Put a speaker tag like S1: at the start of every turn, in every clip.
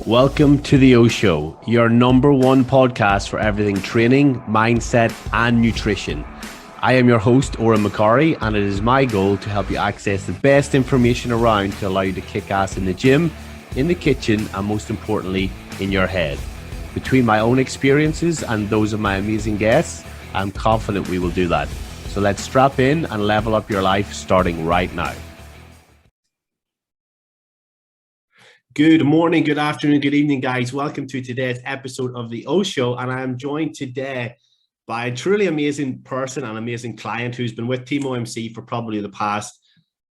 S1: Welcome to the O Show, your number one podcast for everything training, mindset, and nutrition. I am your host, Oren McCarry, and it is my goal to help you access the best information around to allow you to kick ass in the gym, in the kitchen, and most importantly, in your head. Between my own experiences and those of my amazing guests, I'm confident we will do that. So let's strap in and level up your life starting right now. Good morning, good afternoon, good evening, guys. Welcome to today's episode of the O Show. And I am joined today by a truly amazing person, an amazing client who's been with Team OMC for probably the past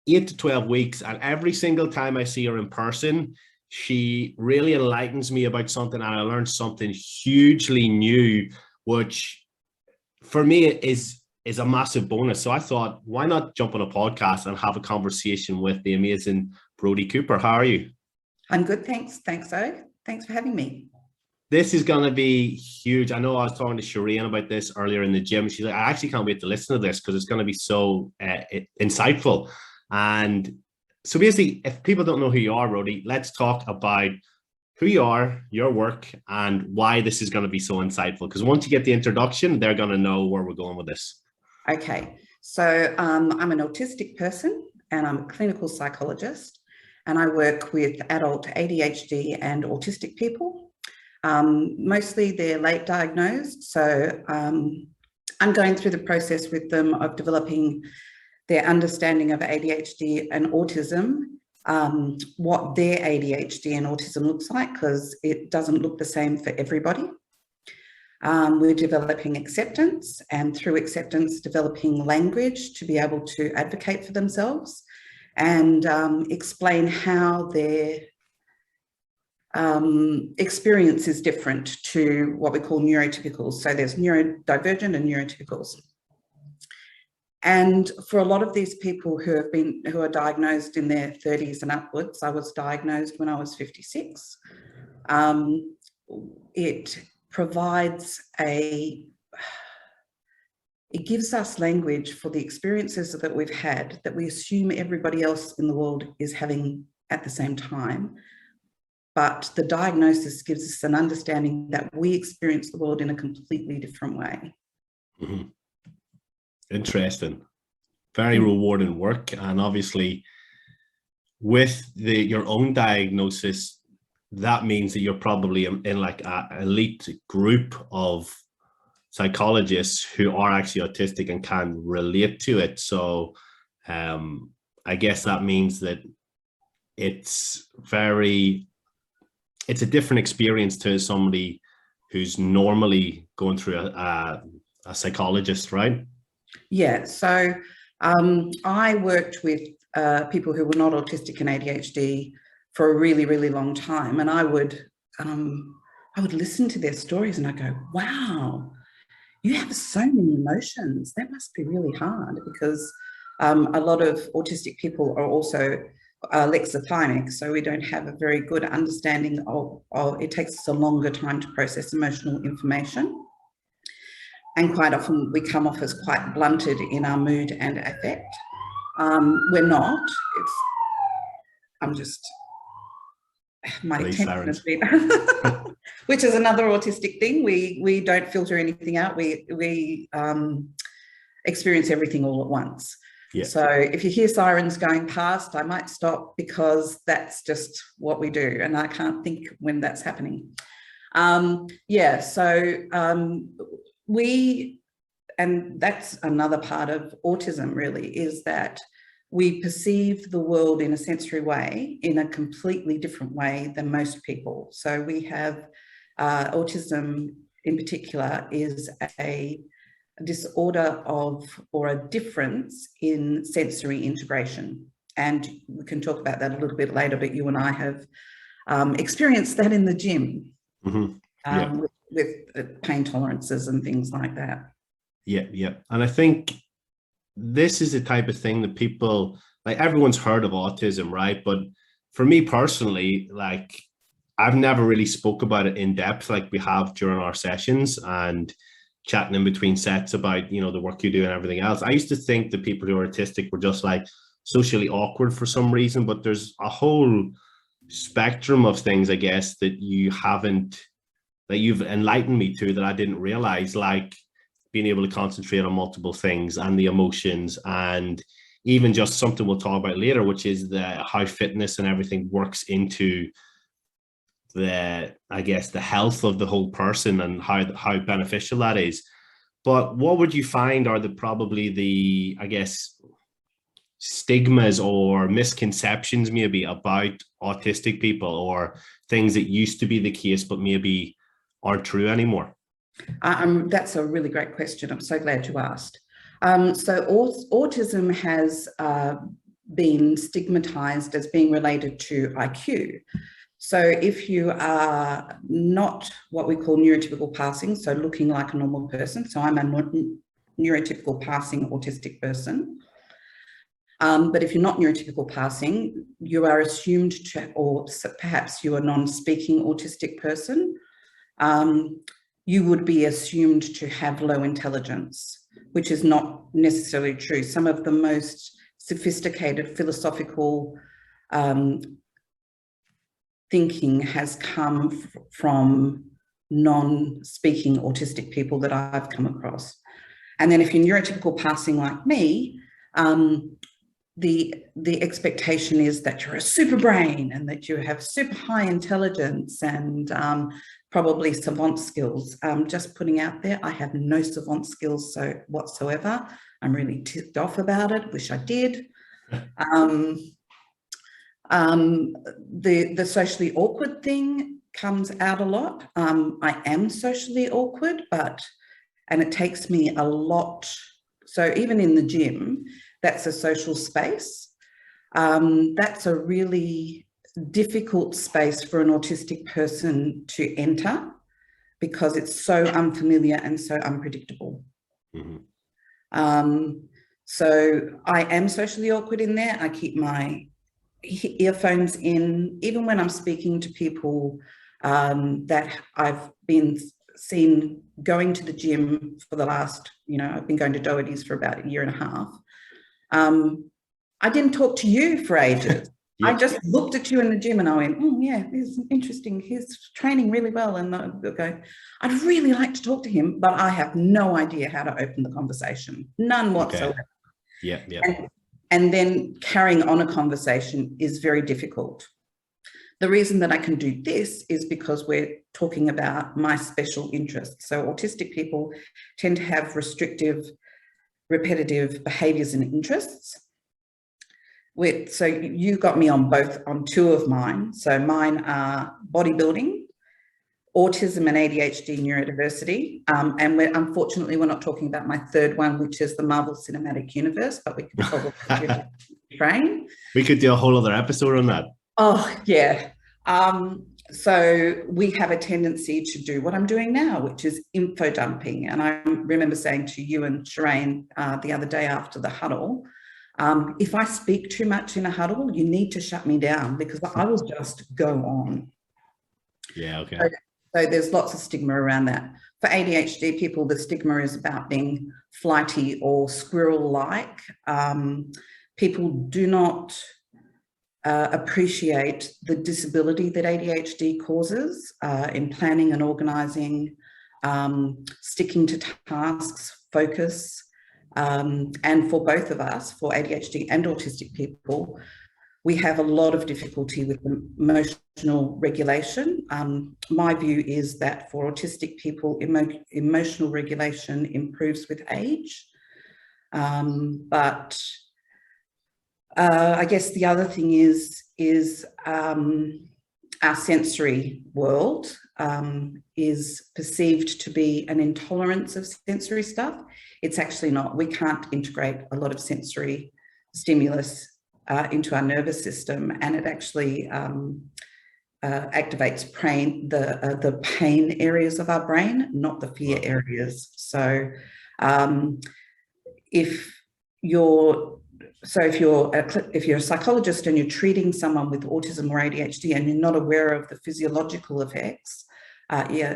S1: 8 to 12 weeks. And every single time I see her in person, she really enlightens me about something, and I learned something hugely new, which for me is a massive bonus. So I thought, why not jump on a podcast and have a conversation with the amazing Brodie Cooper? How are you?
S2: I'm good, thanks. Thanks for having me.
S1: This is going to be huge. I know I was talking to Shireen about this earlier in the gym. She's like, I actually can't wait to listen to this because it's going to be so insightful. And so basically, if people don't know who you are, Brodie, let's talk about who you are, your work, and why this is going to be so insightful. Because once you get the introduction, they're going to know where we're going with this.
S2: Okay, so I'm an autistic person and I'm a clinical psychologist. And I work with adult ADHD and autistic people. Mostly they're late diagnosed. So I'm going through the process with them of developing their understanding of ADHD and autism, what their ADHD and autism looks like, because it doesn't look the same for everybody. We're developing acceptance, and through acceptance, developing language to be able to advocate for themselves and explain how their experience is different to what we call neurotypicals. So there's neurodivergent and neurotypicals. And for a lot of these people who are diagnosed in their 30s and upwards, I was diagnosed when I was 56. It provides it gives us language for the experiences that we've had that we assume everybody else in the world is having at the same time. But the diagnosis gives us an understanding that we experience the world in a completely different way.
S1: Mm-hmm. Interesting. Very rewarding work. And obviously with your own diagnosis, that means that you're probably in like an elite group of psychologists who are actually autistic and can relate to it. So I guess that means that it's a different experience to somebody who's normally going through a psychologist, right?
S2: Yeah, so I worked with people who were not autistic and ADHD for a really, really long time. And I would listen to their stories and I go, wow, you have so many emotions. That must be really hard, because a lot of autistic people are also lexithymic, so we don't have a very good understanding of it takes us a longer time to process emotional information. And quite often we come off as quite blunted in our mood and affect. We're not. I'm just, my attention has been, which is another autistic thing. We don't filter anything out. We experience everything all at once. Yeah. So if you hear sirens going past, I might stop because that's just what we do. And I can't think when that's happening. And that's another part of autism really, is that we perceive the world in a sensory way, in a completely different way than most people. So we have autism in particular is a disorder or a difference in sensory integration. And we can talk about that a little bit later, but you and I have experienced that in the gym. Mm-hmm. With pain tolerances and things like that.
S1: Yeah. And I think this is the type of thing that people, like, everyone's heard of autism, right? But for me personally, like, I've never really spoke about it in depth like we have during our sessions and chatting in between sets about, you know, the work you do and everything else. I used to think that people who are autistic were just like socially awkward for some reason, but there's a whole spectrum of things, I guess, that you've enlightened me to, that I didn't realize, like being able to concentrate on multiple things and the emotions, and even just something we'll talk about later, which is how fitness and everything works into the health of the whole person, and how beneficial that is. But what would you find are probably the stigmas or misconceptions maybe about autistic people, or things that used to be the case but maybe aren't true anymore?
S2: That's a really great question. I'm so glad you asked. So autism has been stigmatized as being related to IQ. So if you are not what we call neurotypical passing, so looking like a normal person, so I'm a neurotypical passing autistic person, but if you're not neurotypical passing, you are assumed to, or perhaps you're a non-speaking autistic person, you would be assumed to have low intelligence, which is not necessarily true. Some of the most sophisticated philosophical thinking has come from non-speaking autistic people that I've come across. And then if you're neurotypical passing like me, the expectation is that you're a super brain and that you have super high intelligence and probably savant skills. Just putting out there, I have no savant skills whatsoever. I'm really ticked off about it. Wish I did. The socially awkward thing comes out a lot. I am socially awkward, and it takes me a lot. So even in the gym, that's a social space. That's a really difficult space for an autistic person to enter because it's so unfamiliar and so unpredictable. Mm-hmm. So I am socially awkward in there. I keep my earphones in, even when I'm speaking to people that I've been seen going to the gym for the last, I've been going to Doherty's for about 1.5 years. I didn't talk to you for ages. Yep. I just looked at you in the gym and I went, oh yeah, this is interesting. He's training really well. And they'll go, I'd really like to talk to him, but I have no idea how to open the conversation. None whatsoever.
S1: Okay. Yeah.
S2: And then carrying on a conversation is very difficult. The reason that I can do this is because we're talking about my special interests. So autistic people tend to have restrictive, repetitive behaviours and interests. So you got me on two of mine. So mine are bodybuilding, autism and ADHD, neurodiversity, and unfortunately we're not talking about my third one, which is the Marvel Cinematic Universe, but we could probably train.
S1: We could do a whole other episode on that.
S2: Oh yeah. So we have a tendency to do what I'm doing now, which is info dumping. And I remember saying to you and Shireen the other day after the huddle, if I speak too much in a huddle, you need to shut me down because I will just go on.
S1: Yeah, okay.
S2: So there's lots of stigma around that. For ADHD people, the stigma is about being flighty or squirrel-like. People do not appreciate the disability that ADHD causes in planning and organising, sticking to tasks, focus, and for both of us, for ADHD and autistic people, we have a lot of difficulty with emotional regulation. My view is that for autistic people, emotional regulation improves with age. But I guess the other thing is our sensory world is perceived to be an intolerance of sensory stuff. It's actually not. We can't integrate a lot of sensory stimulus into our nervous system, and it actually activates the pain areas of our brain, not the fear areas. So if you're a psychologist and you're treating someone with autism or ADHD and you're not aware of the physiological effects, you're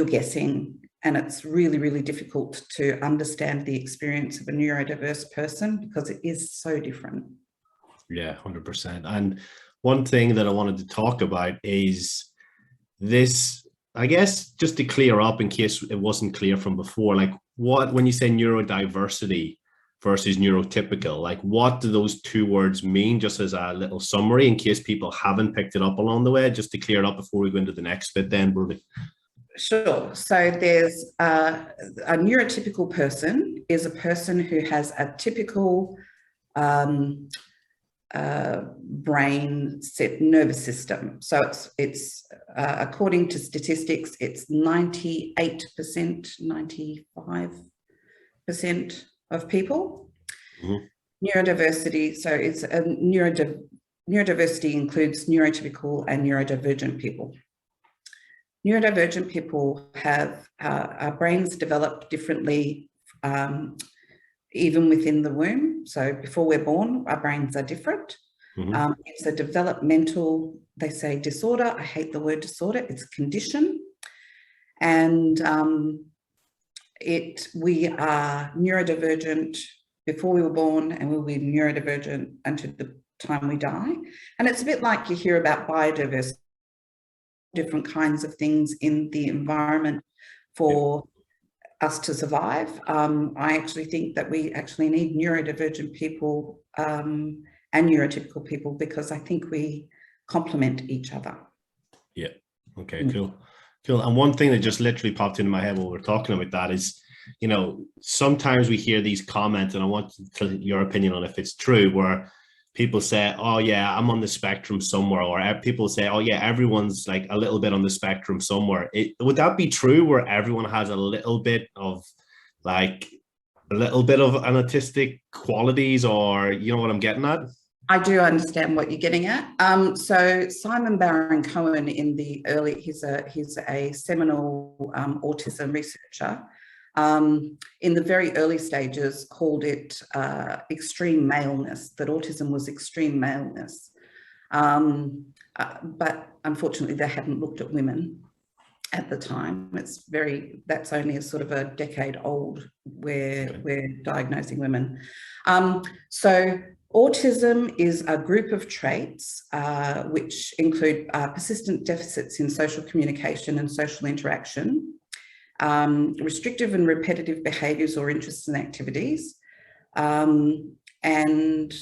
S2: guessing, and it's really, really difficult to understand the experience of a neurodiverse person because it is so different.
S1: Yeah, 100%. And one thing that I wanted to talk about is this, I guess, just to clear up in case it wasn't clear from before, like when you say neurodiversity versus neurotypical, like what do those two words mean, just as a little summary in case people haven't picked it up along the way, just to clear it up before we go into the next bit then, Brody?
S2: Sure. So there's a neurotypical person is a person who has a typical brain set nervous system. So it's according to statistics, it's 98%, 95% of people. Mm-hmm. Neurodiversity. So it's a neurodiversity includes neurotypical and neurodivergent people. Neurodivergent people have our brains develop differently, even within the womb. So before we're born, our brains are different. Mm-hmm. It's a developmental, they say, disorder. I hate the word disorder. It's a condition. And we are neurodivergent before we were born, and we'll be neurodivergent until the time we die. And it's a bit like you hear about biodiversity, different kinds of things in the environment for us to survive. I actually think that we actually need neurodivergent people and neurotypical people, because I think we complement each other. Yeah.
S1: Okay, cool. And one thing that just literally popped into my head while we're talking about that is, you know, sometimes we hear these comments, and I want your opinion on if it's true, where people say, oh yeah, I'm on the spectrum somewhere, or people say, oh yeah, everyone's like a little bit on the spectrum somewhere. Would that be true, where everyone has a little bit of an autistic qualities, or you know what I'm getting at?
S2: I do understand what you're getting at. So Simon Baron-Cohen he's a seminal autism researcher. In the very early stages, called it extreme maleness, that autism was extreme maleness. But unfortunately, they hadn't looked at women at the time. That's only a sort of a decade old where we're diagnosing women. So autism is a group of traits which include persistent deficits in social communication and social interaction, restrictive and repetitive behaviours or interests and activities, and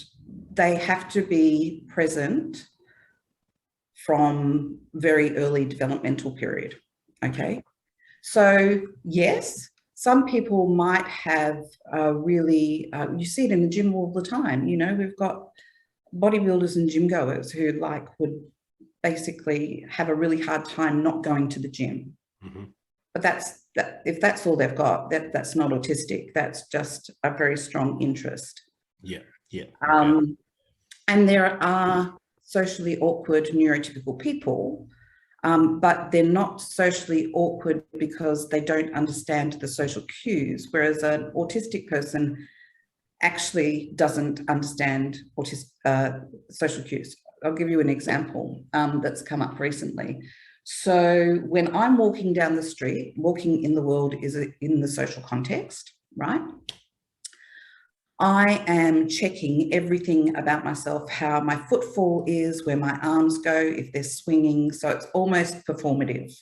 S2: they have to be present from very early developmental period. Okay, so yes, some people might have really, you see it in the gym all the time. You know, we've got bodybuilders and gym goers who would basically have a really hard time not going to the gym. Mm-hmm. But if that's all they've got, that's not autistic. That's just a very strong interest.
S1: Yeah, yeah. Okay.
S2: And there are socially awkward neurotypical people, but they're not socially awkward because they don't understand the social cues, whereas an autistic person actually doesn't understand social cues. I'll give you an example that's come up recently. So when I'm walking down the street, walking in the world is in the social context, right? I am checking everything about myself, how my footfall is, where my arms go, if they're swinging. So it's almost performative.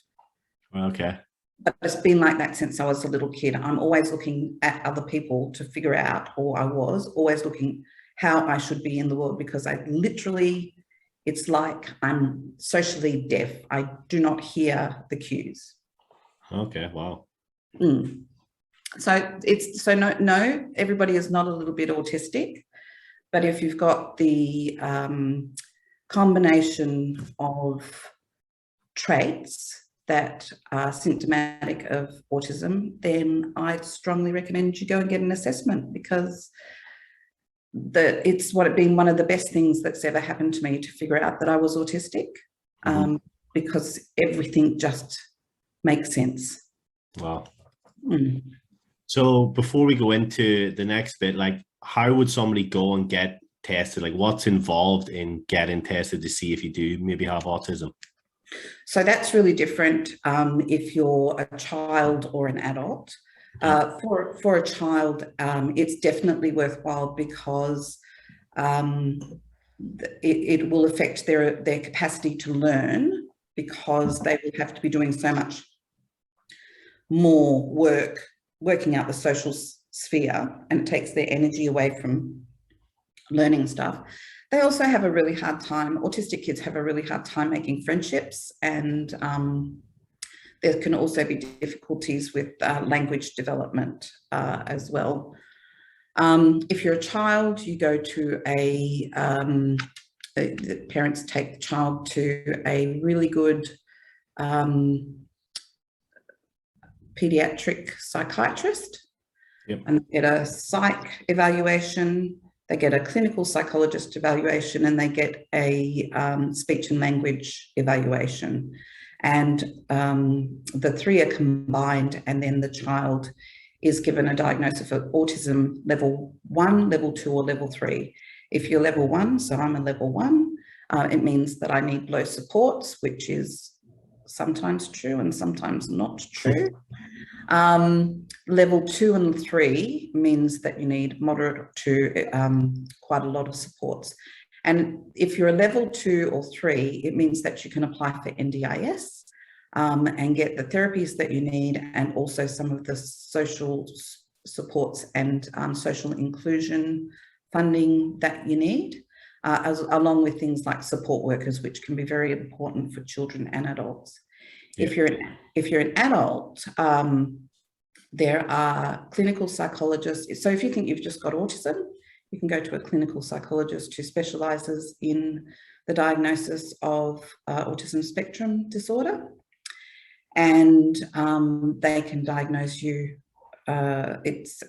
S1: Okay.
S2: But it's been like that since I was a little kid. I'm always looking at other people to figure out, or I was always looking how I should be in the world, because it's like I'm socially deaf. I do not hear the cues.
S1: Okay, wow.
S2: So no, everybody is not a little bit autistic, but if you've got the combination of traits that are symptomatic of autism, then I'd strongly recommend you go and get an assessment, because it's been one of the best things that's ever happened to me to figure out that I was autistic, because everything just makes sense.
S1: Wow. So before we go into the next bit, how would somebody go and get tested? What's involved in getting tested to see if you do maybe have autism?
S2: So that's really different if you're a child or an adult. For a child, it's definitely worthwhile, because it will affect their capacity to learn, because they will have to be doing so much more working out the social sphere, and it takes their energy away from learning stuff. They also have a really hard time, autistic kids have a really hard time making friendships, and there can also be difficulties with language development as well. If you're a child, you go to the parents take the child to a really good pediatric psychiatrist.
S1: Yep.
S2: And they get a psych evaluation, they get a clinical psychologist evaluation, and they get a speech and language evaluation. And the three are combined, and then the child is given a diagnosis of autism level 1, level 2, or level 3. If you're level 1, so I'm a level 1, it means that I need low supports, which is sometimes true and sometimes not true. Level 2 and 3 means that you need moderate to quite a lot of supports. And if you're a level 2 or 3, it means that you can apply for NDIS and get the therapies that you need, and also some of the social supports and social inclusion funding that you need, along with things like support workers, which can be very important for children and adults. Yeah. If you're an adult, there are clinical psychologists. So if you think you've just got autism, you can go to a clinical psychologist who specialises in the diagnosis of autism spectrum disorder, and they can diagnose you. It's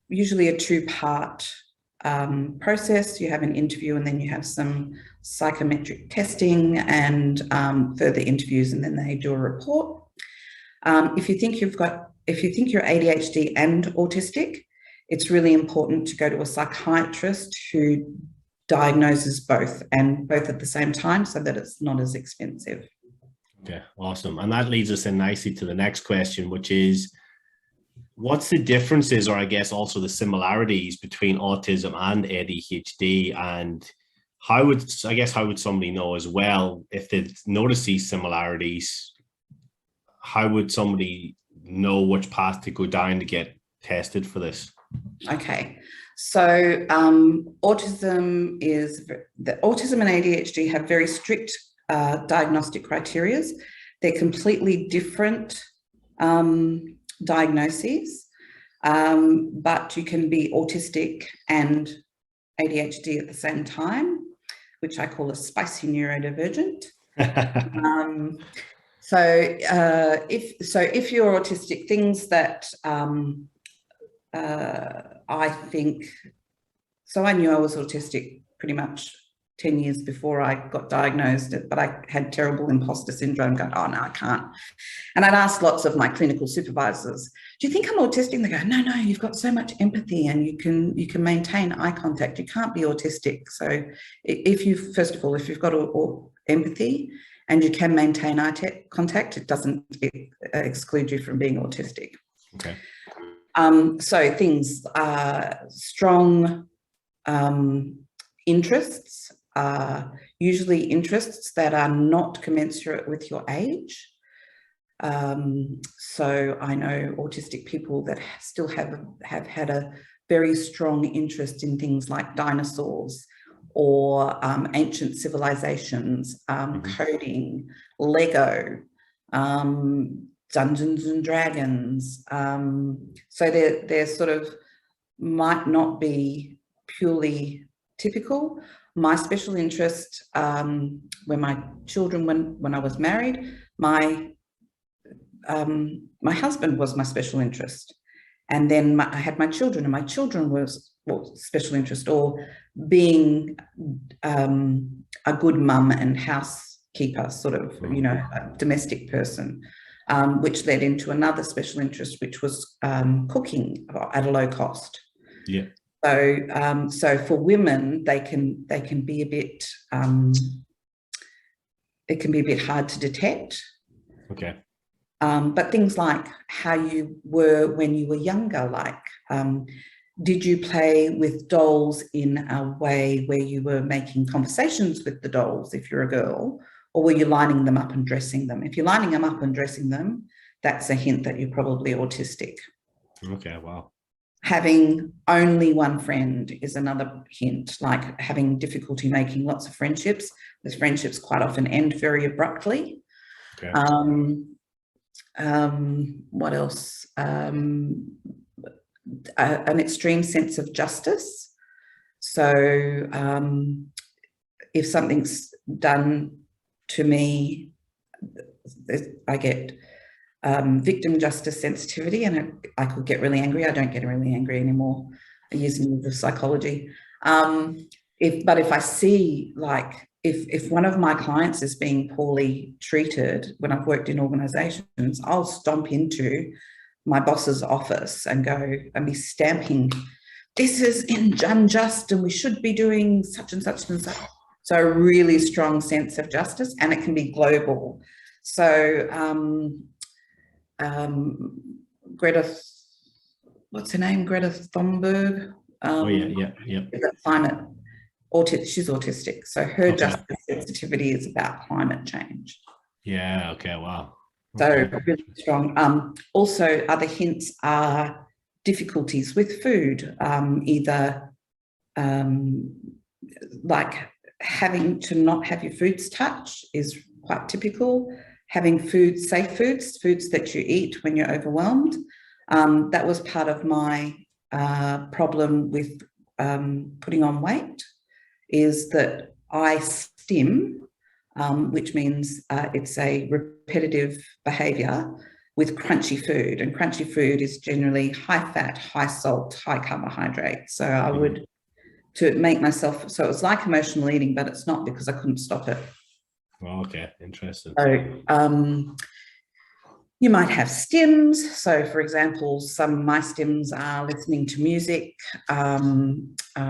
S2: usually a two-part process. You have an interview, and then you have some psychometric testing and further interviews, and then they do a report. If you think you're ADHD and autistic, it's really important to go to a psychiatrist who diagnoses both, and both at the same time, so that it's not as expensive.
S1: Okay, awesome. And that leads us in nicely to the next question, which is, what's the differences, or I guess also the similarities, between autism and ADHD, and how would somebody know as well, if they notice these similarities, how would somebody know which path to go down to get tested for this? Okay,
S2: so autism and ADHD have very strict diagnostic criteria. They're completely different diagnoses, but you can be autistic and ADHD at the same time, which I call a spicy neurodivergent. If you're autistic, things that I think, so I knew I was autistic pretty much 10 years before I got diagnosed, but I had terrible imposter syndrome, going, oh no, I can't. And I'd ask lots of my clinical supervisors, do you think I'm autistic? And they go, no, you've got so much empathy, and you can maintain eye contact. You can't be autistic. So if you've got empathy and you can maintain eye contact, it doesn't exclude you from being autistic.
S1: Okay.
S2: So things, strong interests, usually interests that are not commensurate with your age. So I know autistic people that still have had a very strong interest in things like dinosaurs, or ancient civilizations, coding, Lego, Dungeons and Dragons. So they're sort of might not be purely typical. My special interest, when my children, when I was married, my husband was my special interest, and then I had my children, and my children was special interest, or being a good mum and housekeeper, sort of, a domestic person, which led into another special interest, which was cooking at a low cost.
S1: Yeah.
S2: So for women, they can be a bit, it can be a bit hard to detect.
S1: Okay.
S2: But things like how you were when you were younger, like did you play with dolls in a way where you were making conversations with the dolls if you're a girl, or were you lining them up and dressing them? If you're lining them up and dressing them, that's a hint that you're probably autistic.
S1: Okay, wow.
S2: Having only one friend is another hint, like having difficulty making lots of friendships. Those friendships quite often end very abruptly.
S1: Okay.
S2: What else? An extreme sense of justice. So if something's done to me, I get victim justice sensitivity, and I could get really angry. I don't get really angry anymore using the psychology. If I see, like, if one of my clients is being poorly treated when I've worked in organisations, I'll stomp into my boss's office and go and be stamping, this is unjust and we should be doing such and such and such. So a really strong sense of justice, and it can be global. So Greta, what's her name? Greta Thunberg. Climate. She's autistic, so her justice sensitivity is about climate change.
S1: Yeah. Okay. Wow.
S2: So really strong. Also, other hints are difficulties with food, either like having to not have your foods touched is quite typical. Having safe foods that you eat when you're overwhelmed. That was part of my problem with putting on weight, is that I stim, which means it's a repetitive behaviour with crunchy food. And crunchy food is generally high fat, high salt, high carbohydrate. So I would, to make myself, so it was like emotional eating, but it's not, because I couldn't stop it.
S1: Oh, okay, interesting.
S2: So you might have stims. So, for example, some of my stims are listening to music,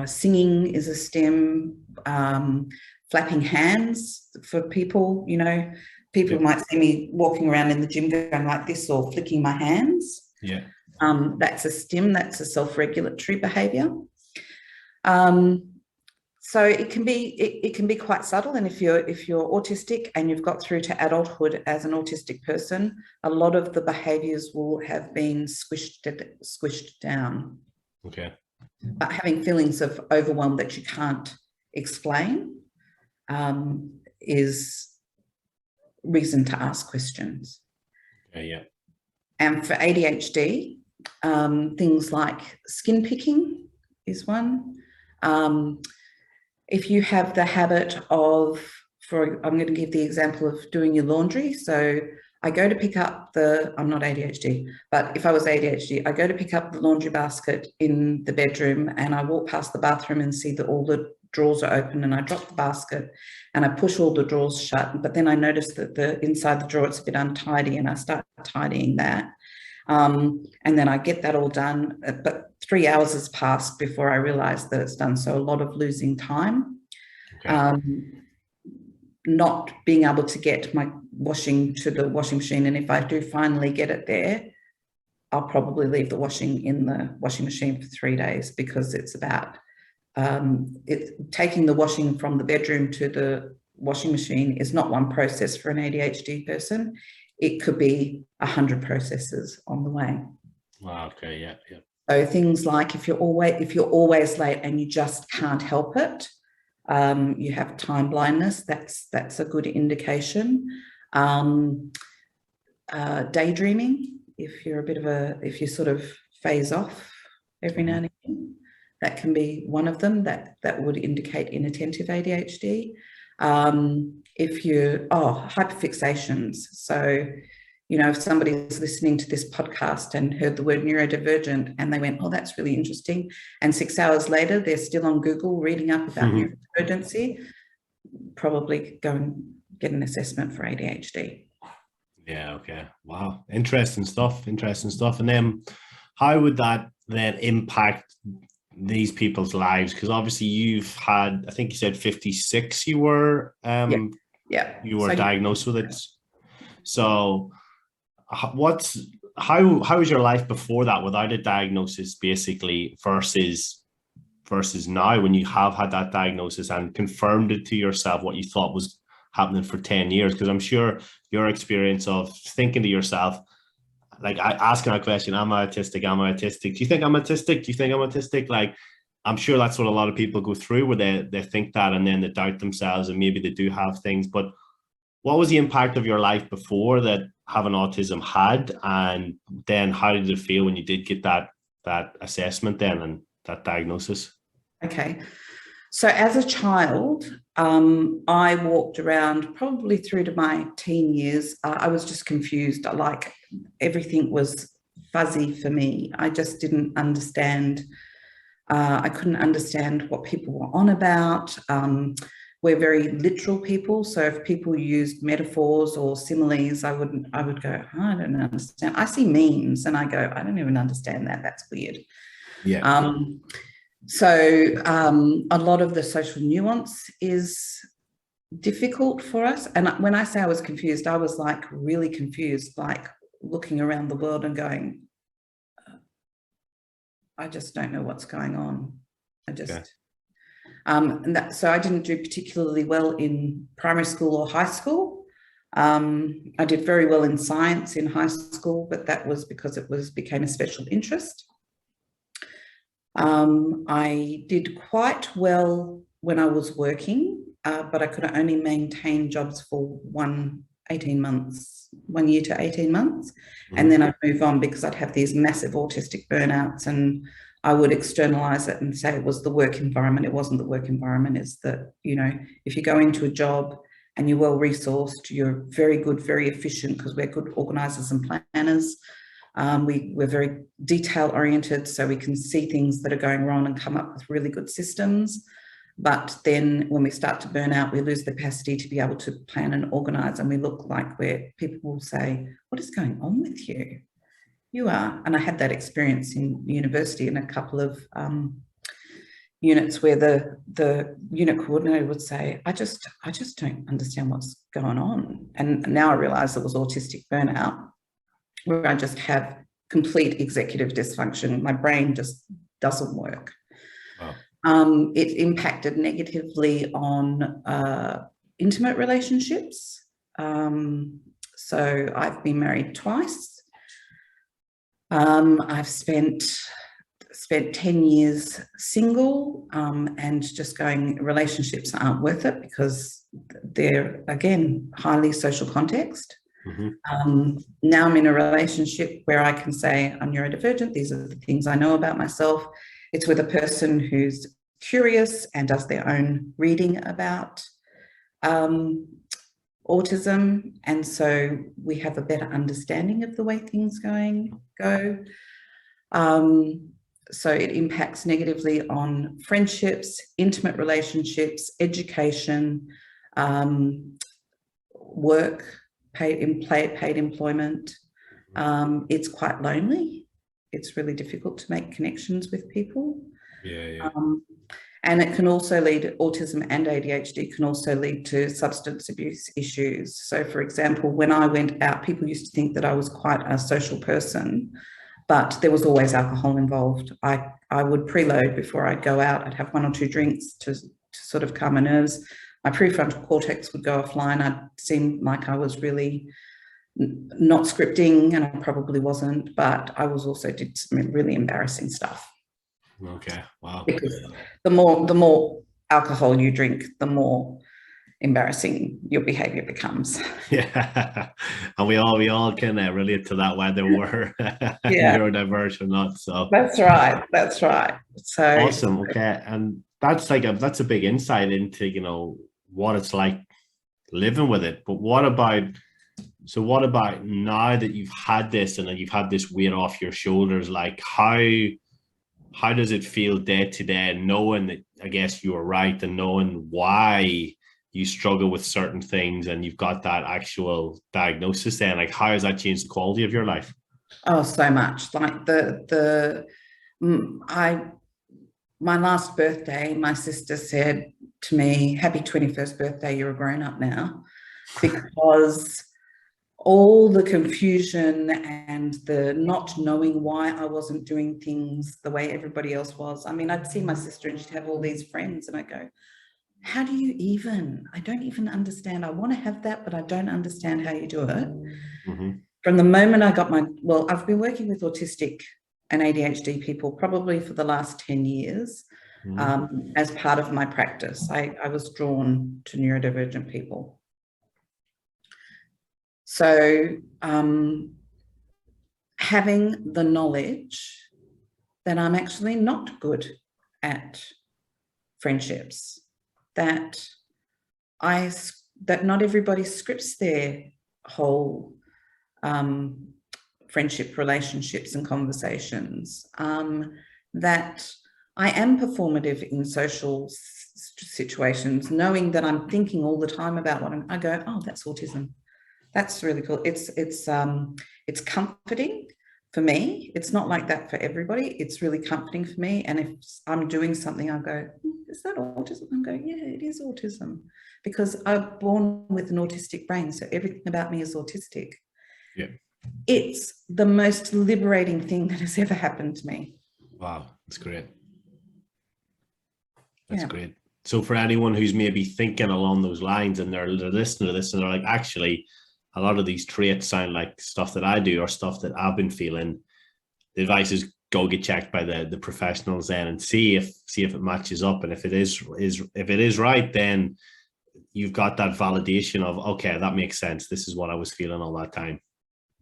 S2: singing is a stim, flapping hands for people, you know. People might see me walking around in the gym going like this, or flicking my hands.
S1: Yeah.
S2: That's a stim, that's a self-regulatory behaviour. So it can be quite subtle, and if you're autistic and you've got through to adulthood as an autistic person, a lot of the behaviours will have been squished down.
S1: Okay.
S2: But having feelings of overwhelm that you can't explain is reason to ask questions.
S1: Okay, yeah.
S2: And for ADHD, things like skin picking is one. If you have the habit of, I'm going to give the example of doing your laundry. So I go to pick up I'm not ADHD, but if I was ADHD, I go to pick up the laundry basket in the bedroom, and I walk past the bathroom and see that all the drawers are open, and I drop the basket and I push all the drawers shut. But then I notice that inside the drawer, it's a bit untidy, and I start tidying that. And then I get that all done, but 3 hours has passed before I realise that it's done. So a lot of losing time. Okay. Not being able to get my washing to the washing machine. And if I do finally get it there, I'll probably leave the washing in the washing machine for 3 days, because it's about taking the washing from the bedroom to the washing machine is not one process for an ADHD person. It could be 100 processes on the way. Wow.
S1: Okay. Yeah. Yeah.
S2: So things like if you're always late and you just can't help it, you have time blindness. That's a good indication. Daydreaming. If you sort of phase off every now and again, that can be one of them. That would indicate inattentive ADHD. Hyperfixations. So, you know, if somebody's listening to this podcast and heard the word neurodivergent and they went, oh, that's really interesting, and 6 hours later they're still on Google reading up about neurodivergency, probably go and get an assessment for ADHD.
S1: Yeah, okay. Wow. Interesting stuff. And then how would that then impact these people's lives? Because obviously you've had, I think you said 56 you were you were diagnosed with it. So how was your life before that without a diagnosis, basically, versus now when you have had that diagnosis and confirmed it to yourself what you thought was happening for 10 years? Because I'm sure your experience of thinking to yourself, like asking that question, am I autistic? Am I autistic? Do you think I'm autistic? Do you think I'm autistic? Like, I'm sure that's what a lot of people go through, where they think that and then they doubt themselves and maybe they do have things. But what was the impact of your life before that having autism had? And then how did it feel when you did get that assessment then and that diagnosis?
S2: Okay. So as a child, I walked around probably through to my teen years. I was just confused. Like everything was fuzzy for me. I just didn't understand. I couldn't understand what people were on about. We're very literal people. So if people used metaphors or similes, I would go, oh, I don't understand. I see memes and I go, I don't even understand that. That's weird.
S1: Yeah.
S2: So a lot of the social nuance is difficult for us. And when I say I was confused, I was like really confused, like looking around the world and going, I just don't know what's going on. So I didn't do particularly well in primary school or high school. I did very well in science in high school, but that was because it became a special interest. I did quite well when I was working, but I could only maintain jobs for 1 year to 18 months. Mm-hmm. And then I'd move on because I'd have these massive autistic burnouts and I would externalize it and say it was the work environment. It wasn't the work environment. It's that, if you go into a job and you're well resourced, you're very good, very efficient, because we're good organizers and planners. We're very detail oriented, so we can see things that are going wrong and come up with really good systems. But then when we start to burn out, we lose the capacity to be able to plan and organize, and we look like people will say, what is going on with you? You are. And I had that experience in university in a couple of units where the unit coordinator would say, I just don't understand what's going on. And now I realize it was autistic burnout, where I just have complete executive dysfunction. My brain just doesn't work. Wow. It impacted negatively on intimate relationships. So I've been married twice. I've spent 10 years single, and just going, relationships aren't worth it because they're, again, highly social context. Mm-hmm. Now I'm in a relationship where I can say I'm neurodivergent. These are the things I know about myself. It's with a person who's curious and does their own reading about autism. And so we have a better understanding of the way things go. So it impacts negatively on friendships, intimate relationships, education, work, paid employment. It's quite lonely. It's really difficult to make connections with people.
S1: Yeah.
S2: And it can also autism and ADHD can also lead to substance abuse issues. So, for example, when I went out, people used to think that I was quite a social person, but there was always alcohol involved. I would preload before I'd go out. I'd have 1 or 2 drinks to sort of calm my nerves. My prefrontal cortex would go offline. I'd seem like I was really not scripting, and I probably wasn't, but I did some really embarrassing stuff.
S1: Okay, wow.
S2: Because the more alcohol you drink, the more embarrassing your behavior becomes.
S1: Yeah, and we all can relate to that, whether we're neurodiverse or not. So
S2: that's right. So
S1: awesome. Okay, and that's a big insight into what it's like living with it. But what about now that you've had this and that you've had this weight off your shoulders? Like how does it feel day to day, knowing that, I guess, you were right and knowing why you struggle with certain things and you've got that actual diagnosis then? Like, how has that changed the quality of your life?
S2: Oh, so much. Like my last birthday, my sister said to me, happy 21st birthday, you're a grown up now, because all the confusion and the not knowing why I wasn't doing things the way everybody else was. I mean, I'd see my sister and she'd have all these friends and I go, how do you even? I don't even understand. I want to have that, but I don't understand how you do it.
S1: Mm-hmm.
S2: From the moment I got well, I've been working with autistic and ADHD people probably for the last 10 years as part of my practice. I was drawn to neurodivergent people. So having the knowledge that I'm actually not good at friendships, that not everybody scripts their whole friendship relationships and conversations, that I am performative in social situations, knowing that I'm thinking all the time about I go, oh, that's autism. That's really cool. It's comforting for me. It's not like that for everybody. It's really comforting for me. And if I'm doing something, I go, is that autism? I'm going, yeah, it is autism, because I'm born with an autistic brain. So everything about me is autistic.
S1: Yeah.
S2: It's the most liberating thing that has ever happened to me.
S1: Wow, that's great. That's great. So for anyone who's maybe thinking along those lines and they're listening to this and they're like, actually, a lot of these traits sound like stuff that I do or stuff that I've been feeling, the advice is go get checked by the professionals then and see if it matches up. And if it is right, then you've got that validation of, okay, that makes sense. This is what I was feeling all that time.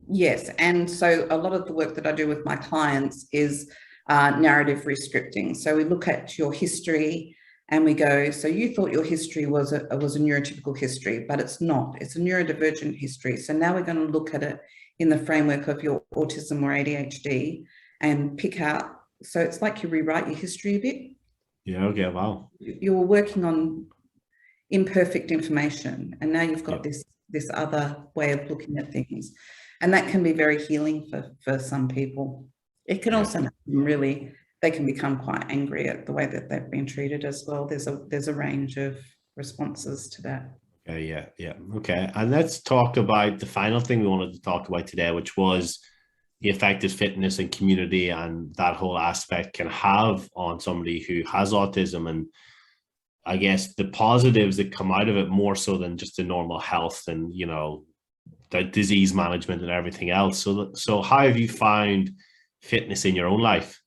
S2: Yes. And so a lot of the work that I do with my clients is narrative rescripting. So we look at your history and we go, so you thought your history was a neurotypical history, but it's not. It's a neurodivergent history. So now we're going to look at it in the framework of your autism or ADHD and pick out. So it's like you rewrite your history a bit.
S1: Yeah. Okay. Wow.
S2: You were working on imperfect information, and now you've got this other way of looking at things, and that can be very healing for some people. It can also make them really. They can become quite angry at the way that they've been treated as well. There's a range of responses to that.
S1: Yeah. Okay. And let's talk about the final thing we wanted to talk about today, which was the effect that fitness and community and that whole aspect can have on somebody who has autism, and I guess the positives that come out of it more so than just the normal health and, the disease management and everything else. So how have you found fitness in your own life?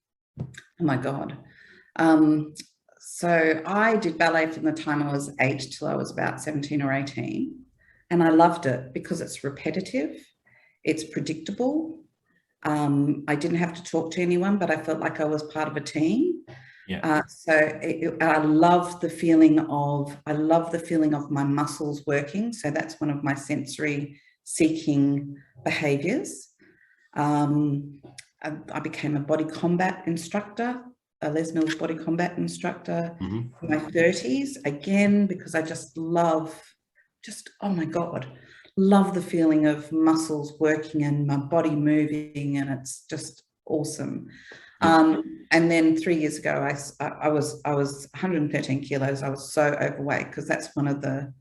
S2: Oh my God. So I did ballet from the time I was 8 till I was about 17 or 18. And I loved it because it's repetitive. It's predictable. I didn't have to talk to anyone, but I felt like I was part of a team.
S1: Yeah.
S2: I love the feeling of my muscles working. So that's one of my sensory seeking behaviors. I became a body combat instructor, a Les Mills body combat instructor in my 30s, again, because I just love, oh my God, love the feeling of muscles working and my body moving, and it's just awesome. And then 3 years ago, I was 113 kilos. I was so overweight, because that's one of the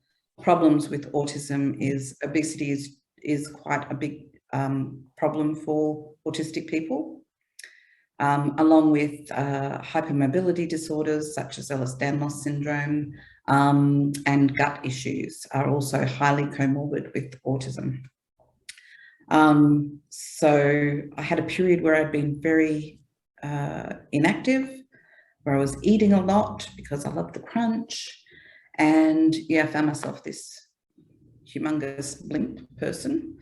S2: problems with autism is obesity is quite a big problem for autistic people, along with hypermobility disorders such as Ehlers-Danlos syndrome, and gut issues are also highly comorbid with autism. So I had a period where I'd been very inactive, where I was eating a lot because I love the crunch, and I found myself this humongous blimp person.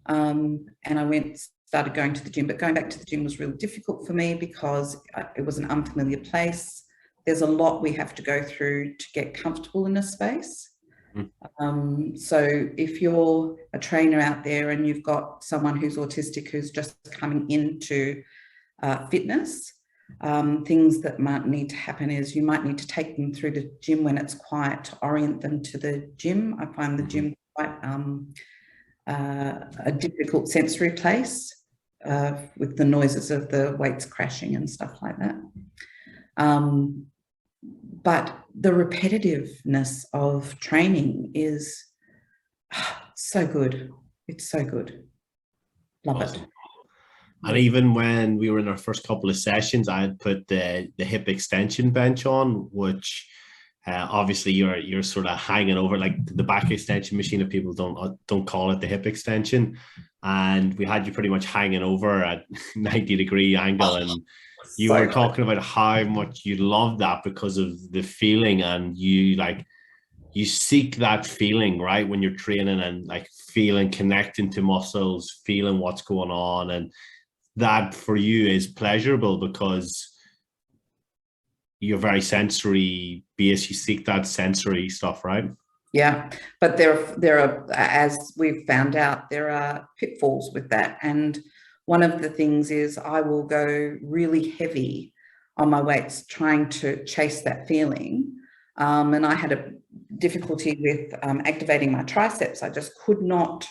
S2: And I started going to the gym, but going back to the gym was really difficult for me because it was an unfamiliar place. There's a lot we have to go through to get comfortable in a space. So if you're a trainer out there and you've got someone who's autistic who's just coming into fitness, things that might need to happen is you might need to take them through the gym when it's quiet to orient them to the gym. I find the gym quite a difficult sensory place with the noises of the weights crashing and stuff like that. But the repetitiveness of training is so good. It's so good. Love
S1: Awesome.
S2: it.
S1: And even when we were in our first couple of sessions, I had put the hip extension bench on, which obviously you're sort of hanging over, like the back extension machine, if people don't call it the hip extension. And we had you pretty much hanging over at 90-degree angle, and you were talking about how much you love that because of the feeling, and you seek that feeling, right, when you're training, and like feeling, connecting to muscles, feeling what's going on. And that for you is pleasurable because you're very sensory based. You seek that sensory stuff, right?
S2: Yeah, but there are, as we've found out, there are pitfalls with that. And one of the things is I will go really heavy on my weights trying to chase that feeling. And I had a difficulty with activating my triceps. I just could not.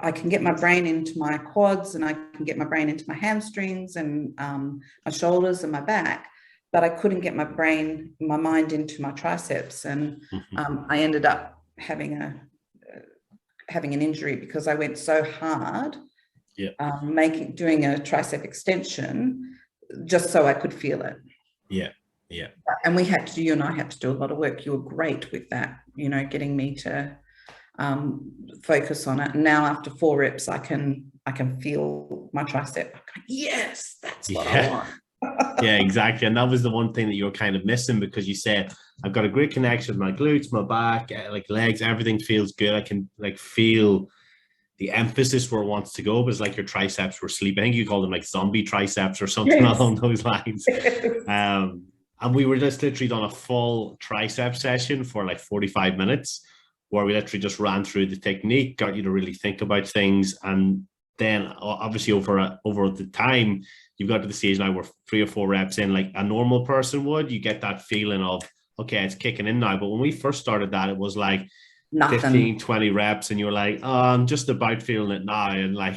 S2: I can get my brain into my quads, and I can get my brain into my hamstrings and my shoulders and my back, but I couldn't get my mind into my triceps. And I ended up having an injury because I went so hard, doing a tricep extension just so I could feel it.
S1: Yeah. Yeah.
S2: And you and I had to do a lot of work. You were great with that, getting me to focus on it. And now after 4 reps, I can feel my tricep. Yes, that's what I want.
S1: Yeah, exactly. And that was the one thing that you were kind of missing, because you said, I've got a great connection with my glutes, my back, like legs, everything feels good. I can like feel the emphasis where it wants to go, but it's like your triceps were sleeping. I think you call them like zombie triceps or something along those lines. And we were just literally done a full tricep session for like 45 minutes, where we literally just ran through the technique, got you to really think about things. And then obviously over the time, you've got to the stage now where 3 or 4 reps in, like a normal person would, you get that feeling of, okay, it's kicking in now. But when we first started that, it was like nothing. 15, 20 reps, and you're like, oh, I'm just about feeling it now. And like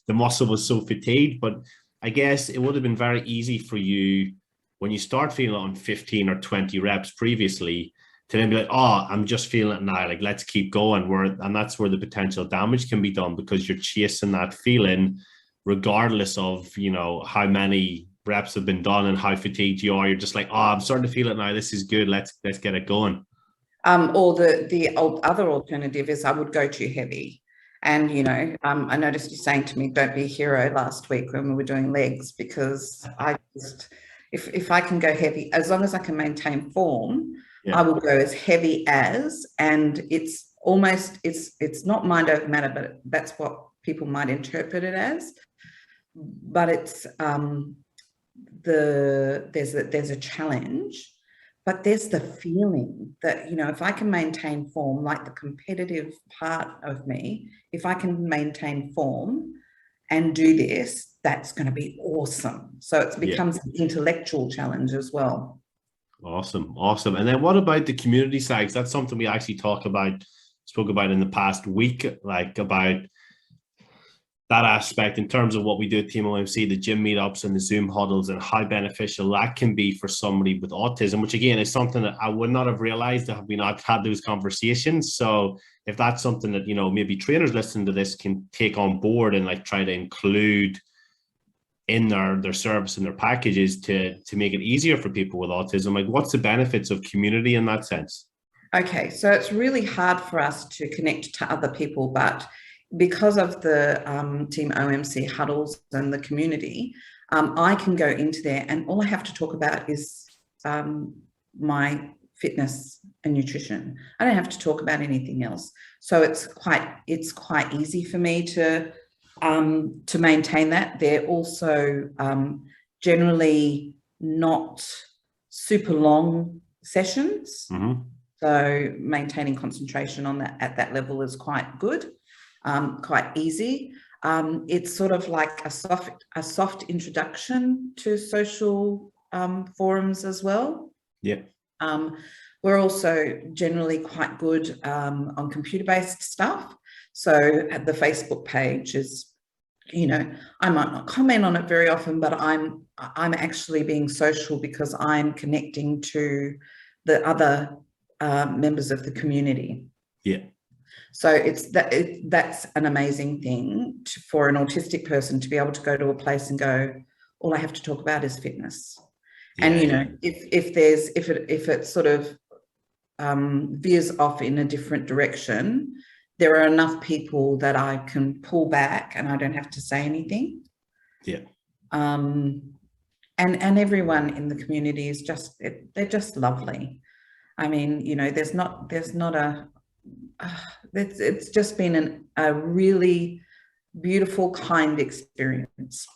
S1: the muscle was so fatigued. But I guess it would have been very easy for you when you start feeling it on 15 or 20 reps previously to then be like, oh, I'm just feeling it now, like let's keep going. And that's where the potential damage can be done, because you're chasing that feeling regardless of, how many reps have been done and how fatigued you are. You're just like, oh, I'm starting to feel it now. This is good. Let's get it going.
S2: Or the other alternative is I would go too heavy. And, I noticed you saying to me, don't be a hero last week when we were doing legs, because I just, if I can go heavy, as long as I can maintain form, I will go as heavy as, and it's almost, it's not mind over matter, but that's what people might interpret it as. But it's, there's a challenge, but there's the feeling that, if I can maintain form, like the competitive part of me, if I can maintain form and do this, that's going to be awesome. So it becomes an intellectual challenge as well.
S1: Awesome. And then what about the community side? 'Cause that's something we actually spoke about in the past week, like about that aspect in terms of what we do at Team OMC, the gym meetups and the Zoom huddles, and how beneficial that can be for somebody with autism, which again is something that I would not have realized had we not had those conversations. So if that's something that, maybe trainers listening to this can take on board and like try to include in their service and their packages to make it easier for people with autism, like what's the benefits of community in that sense?
S2: Okay, so it's really hard for us to connect to other people, but because of the Team OMC huddles and the community, I can go into there and all I have to talk about is my fitness and nutrition. I don't have to talk about anything else. So it's quite easy for me to maintain that. They're also generally not super long sessions.
S1: Mm-hmm.
S2: So maintaining concentration on that at that level is quite good, quite easy. It's sort of like a soft introduction to social forums as well.
S1: Yeah.
S2: We're also generally quite good on computer-based stuff. So at the Facebook page is, I might not comment on it very often, but I'm actually being social because I'm connecting to the other members of the community.
S1: Yeah.
S2: So that's an amazing thing for an autistic person to be able to go to a place and go, all I have to talk about is fitness.
S1: Yeah,
S2: and, you know, if it sort of veers off in a different direction, there are enough people that I can pull back and I don't have to say anything.
S1: Yeah.
S2: And everyone in the community is just, they're just lovely. I mean, you know, it's just been a really beautiful, kind experience.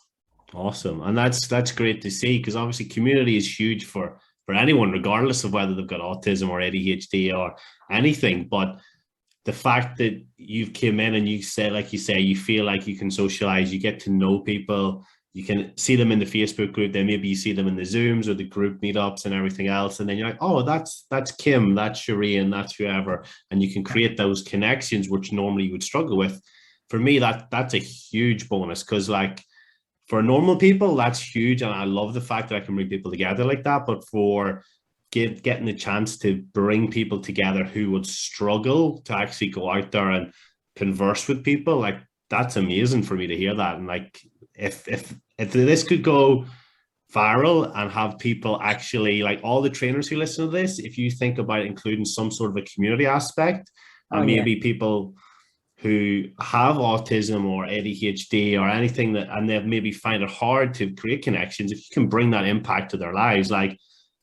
S1: Awesome. And that's great to see, because obviously community is huge for anyone, regardless of whether they've got autism or ADHD or anything. But the fact that you've came in and you said, like you say, you feel like you can socialize, you get to know people, you can see them in the Facebook group, then maybe you see them in the Zooms or the group meetups and everything else. And then you're like, oh, that's Kim, that's Shireen, that's whoever. And you can create those connections, which normally you would struggle with. For me, that's a huge bonus, because like for normal people, that's huge. And I love the fact that I can bring people together like that. But for getting the chance to bring people together who would struggle to actually go out there and converse with people, like that's amazing for me to hear that. And like, if this could go viral and have people actually, like all the trainers who listen to this, if you think about including some sort of a community aspect, and maybe people who have autism or ADHD or anything and they maybe find it hard to create connections, if you can bring that impact to their lives, like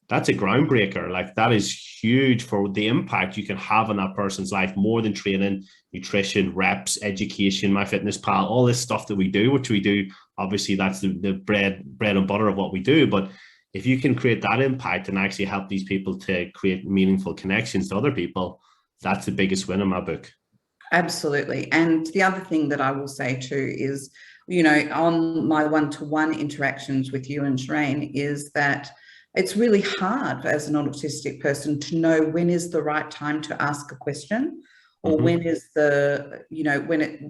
S1: that's a groundbreaker. Like that is huge for the impact you can have on that person's life, more than training, nutrition, reps, education, MyFitnessPal, all this stuff that we do, which we do. Obviously, that's the bread and butter of what we do. But if you can create that impact and actually help these people to create meaningful connections to other people, that's the biggest win in my book.
S2: Absolutely. And the other thing that I will say too is, you know, on my one-to-one interactions with you and Shireen, is that it's really hard as an autistic person to know when is the right time to ask a question, or when is the, you know, when it,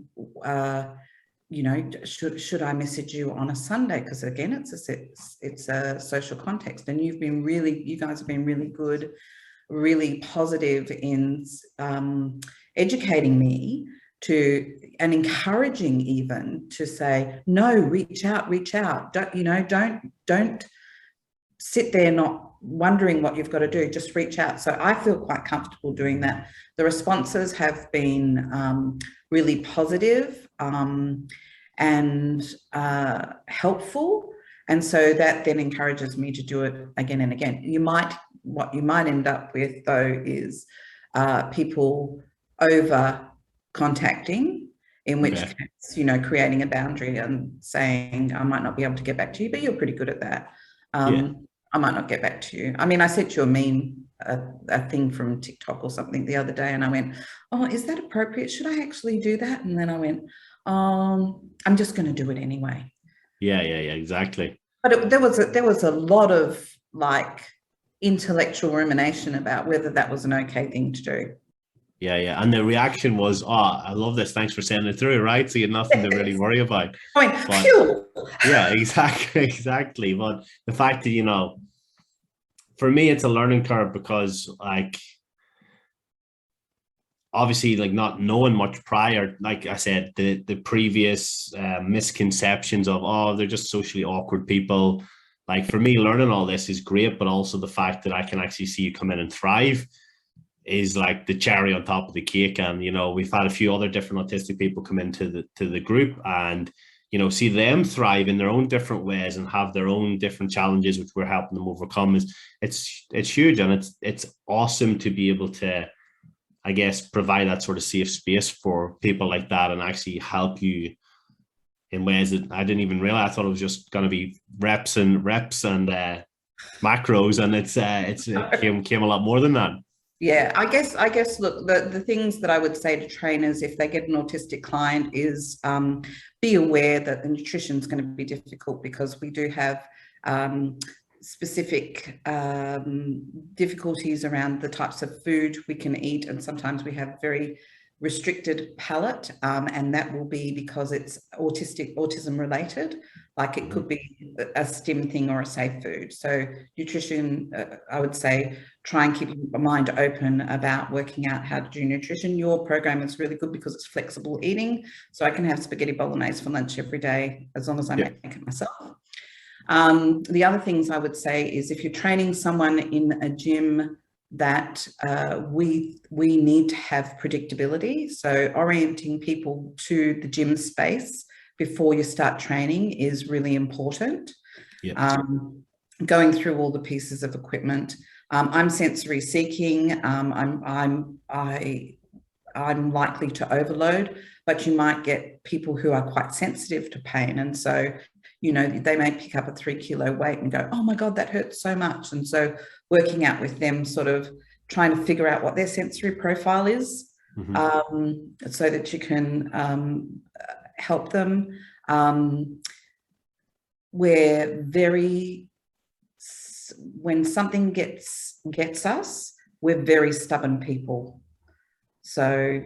S2: you know, should I message you on a Sunday? Because again, it's a social context, and you guys have been really good, really positive in educating me and encouraging even to say, no, reach out. Don't sit there not wondering what you've got to do, just reach out. So I feel quite comfortable doing that. The responses have been really positive and helpful. And so that then encourages me to do it again and again. What you might end up with though is people over contacting, in which case, you know, creating a boundary and saying, I might not be able to get back to you, but you're pretty good at that. I might not get back to you. I mean, I sent you a meme, a thing from TikTok or something the other day, and I went, oh, is that appropriate? Should I actually do that? And then I went, I'm just going to do it anyway.
S1: Yeah, exactly.
S2: But there was a lot of like intellectual rumination about whether that was an okay thing to do.
S1: Yeah. And the reaction was, oh, I love this. Thanks for sending it through, right? So you had nothing to really worry about.
S2: I mean, phew.
S1: Yeah, exactly. But the fact that, you know, for me, it's a learning curve, because like, obviously, like not knowing much prior, like I said, the previous misconceptions of, oh, they're just socially awkward people. Like for me, learning all this is great, but also the fact that I can actually see you come in and thrive is like the cherry on top of the cake. And, you know, we've had a few other different autistic people come into the group and, you know, see them thrive in their own different ways and have their own different challenges, which we're helping them overcome. It's huge. And it's awesome to be able to, I guess, provide that sort of safe space for people like that and actually help you in ways that I didn't even realize. I thought it was just going to be reps and macros, and it came a lot more than that.
S2: Yeah, I guess, look, the things that I would say to trainers if they get an autistic client is be aware that the nutrition is going to be difficult, because we do have specific difficulties around the types of food we can eat, and sometimes we have very restricted palate, and that will be because it's autism related. Like it could be a stim thing or a safe food. So nutrition, I would say, try and keep your mind open about working out how to do nutrition. Your program is really good because it's flexible eating. So I can have spaghetti bolognese for lunch every day as long as I make it myself. The other things I would say is if you're training someone in a gym, that we need to have predictability. So orienting people to the gym space before you start training is really important. Going through all the pieces of equipment. I'm sensory seeking. I'm likely to overload, but you might get people who are quite sensitive to pain, and so they may pick up a 3 kilo weight and go, oh my God, that hurts so much. And so working out with them, sort of trying to figure out what their sensory profile is, so that you can help them. When something gets us, we're very stubborn people. So,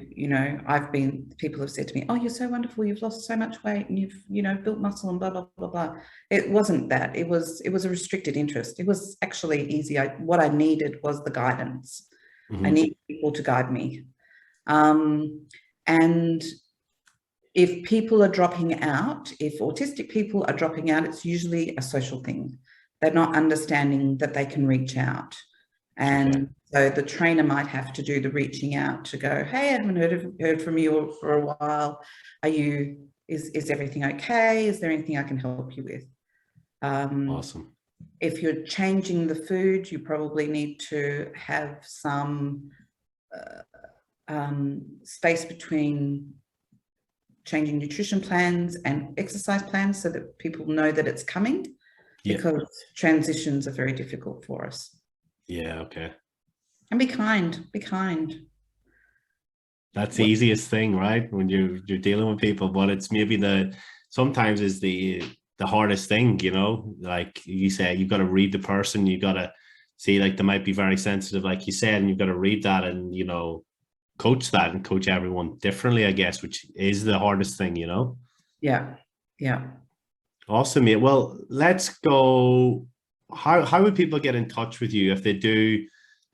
S2: people have said to me, oh, you're so wonderful, you've lost so much weight and you've, built muscle and blah, blah, blah, blah. It wasn't that. It was a restricted interest. It was actually easy. What I needed was the guidance. I need people to guide me. And if people are dropping out, if autistic people are dropping out, it's usually a social thing. They're not understanding that they can reach out. And so the trainer might have to do the reaching out to go, hey, I haven't heard from you for a while. Is everything okay? Is there anything I can help you with?
S1: Awesome.
S2: If you're changing the food, you probably need to have some space between changing nutrition plans and exercise plans so that people know that it's coming, because transitions are very difficult for us. Yeah, okay. And be kind.
S1: That's the easiest thing, right? When you're dealing with people, but it's maybe sometimes is the hardest thing, like you say, you've got to read the person, you've got to see, like, they might be very sensitive, like you said, and you've got to read that and, coach that and coach everyone differently, I guess, which is the hardest thing,
S2: Yeah.
S1: Awesome, mate. Well, let's go. How would people get in touch with you if they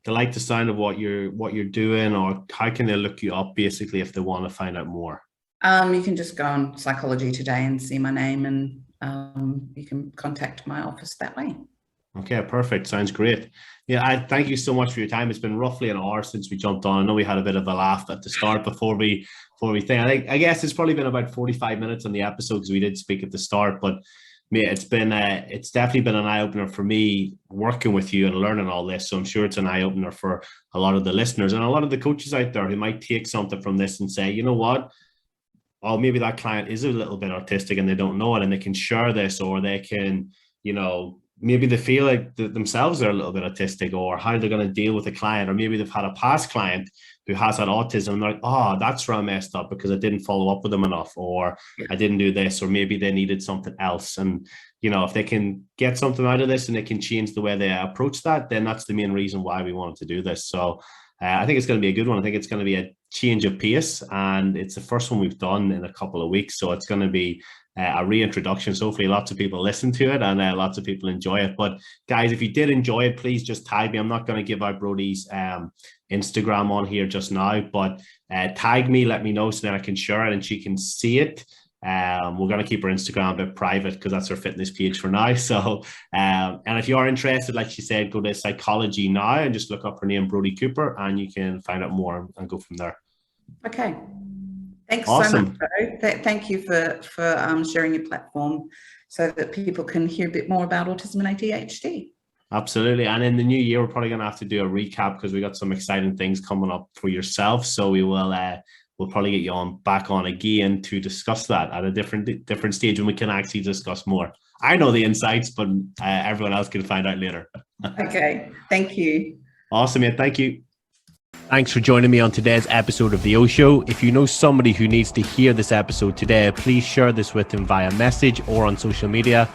S1: like the sound of what you're doing, or how can they look you up basically if they want to find out more?
S2: You can just go on Psychology Today and see my name, and you can contact my office that way.
S1: Okay, perfect. Sounds great. Yeah, I thank you so much for your time. It's been roughly an hour since we jumped on. I know we had a bit of a laugh at the start before we think. I guess it's probably been about 45 minutes on the episode because we did speak at the start, but mate, it's definitely been an eye-opener for me working with you and learning all this. So I'm sure it's an eye-opener for a lot of the listeners and a lot of the coaches out there who might take something from this and say, you know what? Oh, maybe that client is a little bit autistic and they don't know it, and they can share this, or they can, maybe they feel like themselves are a little bit autistic, or how they're going to deal with a client, or maybe they've had a past client who has had autism and they're like, oh, that's where I messed up because I didn't follow up with them enough, or I didn't do this, or maybe they needed something else. And, if they can get something out of this and they can change the way they approach that, then that's the main reason why we wanted to do this. So I think it's going to be a good one. I think it's going to be a change of pace, and it's the first one we've done in a couple of weeks. So it's going to be a reintroduction. So hopefully lots of people listen to it and lots of people enjoy it. But guys, if you did enjoy it, please just tag me. I'm not going to give out Brodie's Instagram on here just now, but tag me, let me know so that I can share it and she can see it. We're going to keep her Instagram a bit private because that's her fitness page for now. So and if you are interested, like she said, go to Psychology now and just look up her name, Brodie Cooper, and you can find out more and go from there.
S2: Okay. Thanks
S1: awesome.
S2: so much, Bro. Thank you for sharing your platform so that people can hear a bit more about autism and ADHD.
S1: Absolutely. And in the new year, we're probably going to have to do a recap because we got some exciting things coming up for yourself. So we will we'll probably get you back on again to discuss that at a different stage when we can actually discuss more. I know the insights, but everyone else can find out later.
S2: Okay. Thank you.
S1: Awesome, mate. Thank you. Thanks for joining me on today's episode of The O Show. If you know somebody who needs to hear this episode today, please share this with them via message or on social media.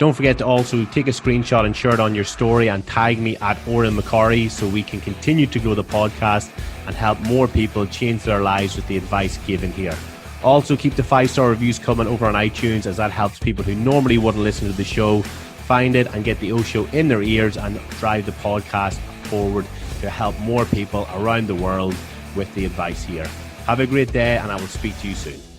S1: Don't forget to also take a screenshot and share it on your story and tag me at Oren McCarry so we can continue to grow the podcast and help more people change their lives with the advice given here. Also, keep the 5-star reviews coming over on iTunes, as that helps people who normally wouldn't listen to the show find it and get the O Show in their ears and drive the podcast forward to help more people around the world with the advice here. Have a great day, and I will speak to you soon.